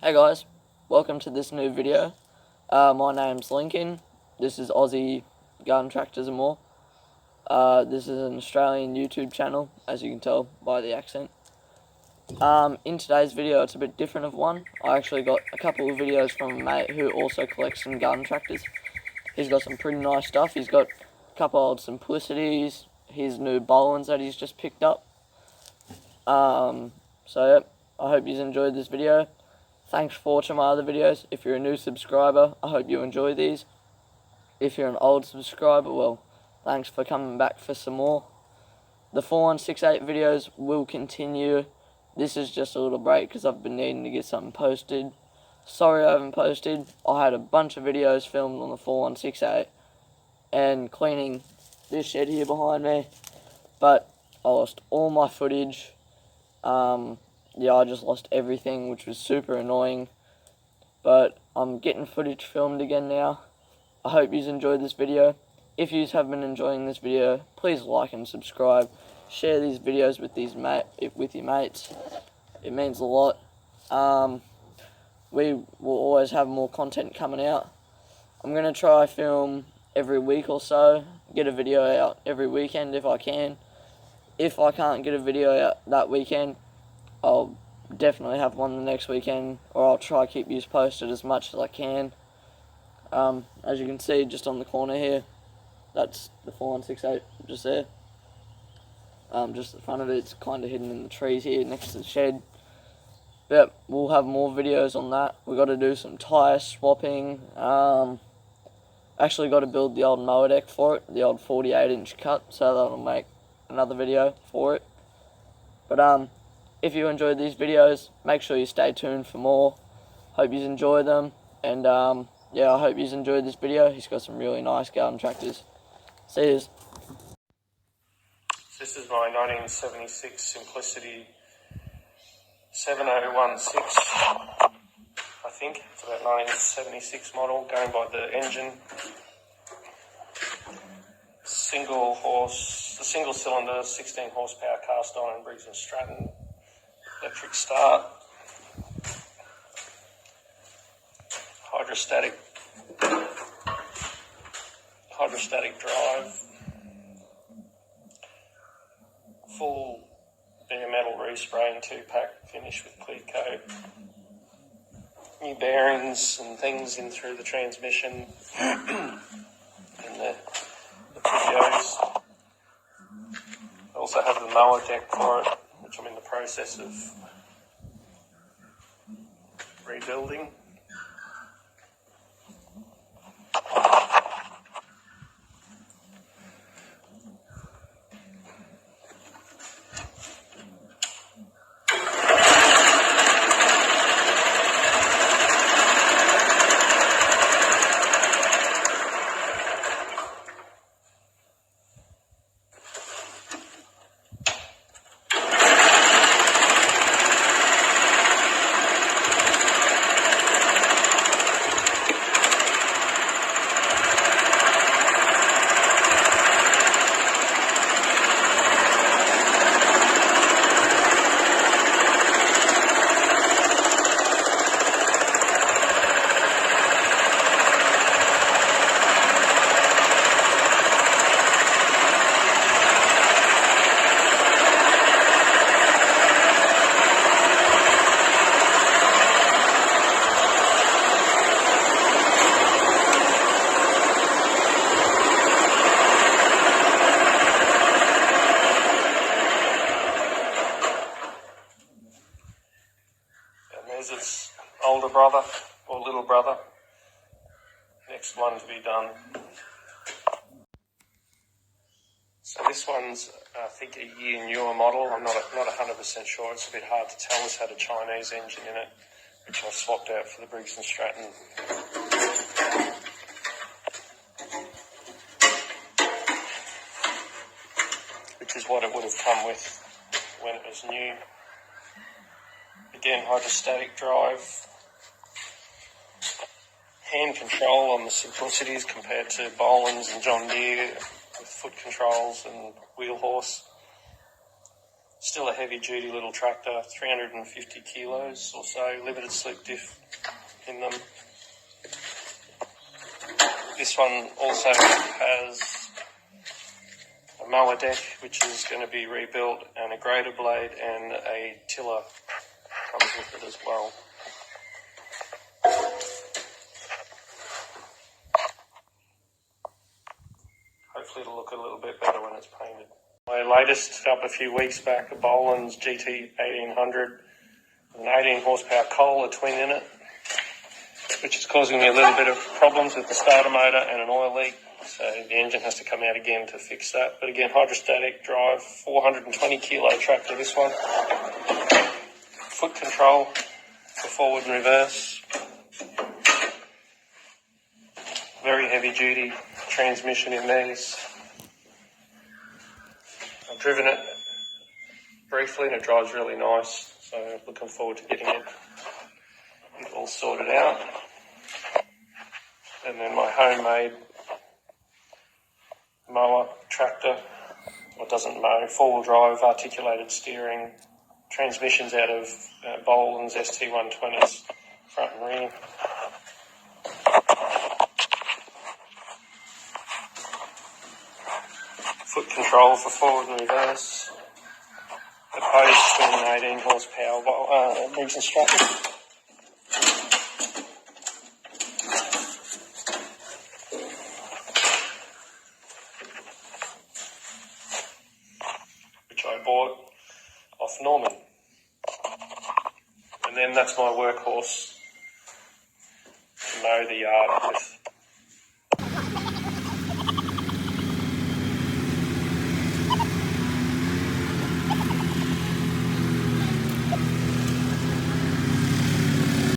Hey guys, welcome to this new video. My name's Lincoln. This is Aussie Garden Tractors and More. This is an Australian YouTube channel, as you can tell by the accent. In today's video, it's a bit different of one. I actually got a couple of videos from a mate who also collects some garden tractors. He's got some pretty nice stuff. He's got a couple old Simplicities, his new Bolins that he's just picked up. So yeah, I hope you enjoyed this video. Thanks for watching my other videos. If you're a new subscriber, I hope you enjoy these. If you're an old subscriber, well, thanks for coming back for some more. The 4168 videos will continue. This is just a little break because I've been needing to get something posted. Sorry I haven't posted. I had a bunch of videos filmed on the 4168 and cleaning this shed here behind me, but I lost all my footage. Yeah, I just lost everything, which was super annoying. But I'm getting footage filmed again now. I hope you enjoyed this video. If you have been enjoying this video, please like and subscribe. Share these videos with your mates. It means a lot. We will always have more content coming out. I'm going to try film every week or so. Get a video out every weekend if I can. If I can't get a video out that weekend, I'll definitely have one the next weekend, or I'll try to keep you posted as much as I can. As you can see, just on the corner here, that's the 4168, just there. Just the front of it, it's kind of hidden in the trees here next to the shed. But we'll have more videos on that. We've got to do some tyre swapping. Actually got to build the old mower deck for it, the old 48-inch cut, so that'll make another video for it. But if you enjoyed these videos, make sure you stay tuned for more. Hope you enjoy them, and yeah, I hope you enjoyed this video. He's got some really nice garden tractors. See yous. This is my 1976 Simplicity 7016, I think. It's about 1976 model, going by the engine. The single cylinder, 16 horsepower cast iron Briggs & Stratton, electric start, hydrostatic drive, full bare metal respray and 2-pack finish with clear coat, new bearings and things in through the transmission and the videos. I also have the mower deck for it, which I'm in the process of rebuilding. There's its older brother, or little brother. Next one to be done. So this one's, I think, a year newer model. I'm not 100% sure. It's a bit hard to tell. It's had a Chinese engine in it, which I swapped out for the Briggs & Stratton. Which is what it would have come with when it was new. Again, hydrostatic drive, hand control on the Simplicities compared to Bolins and John Deere with foot controls and wheel horse. Still a heavy duty little tractor, 350 kilos or so, limited slip diff in them. This one also has a mower deck, which is going to be rebuilt, and a grader blade and a tiller comes with it as well. Hopefully it'll look a little bit better when it's painted. My latest up a few weeks back, a Boland's GT 1800 with an 18 horsepower Kohler twin in it, which is causing me a little bit of problems with the starter motor and an oil leak. So the engine has to come out again to fix that. But again, hydrostatic drive, 420 kilo tractor, this one. Foot control for forward and reverse. Very heavy duty transmission in these. I've driven it briefly and it drives really nice. So looking forward to getting it all sorted out. And then my homemade mower tractor, or doesn't mow, four-wheel drive, articulated steering, transmissions out of Boland's ST120s, front and rear. Foot control for forward and reverse, opposed to an 18 horsepower Reason Strut. Which I bought off Norman. And then that's my workhorse to mow the yard with.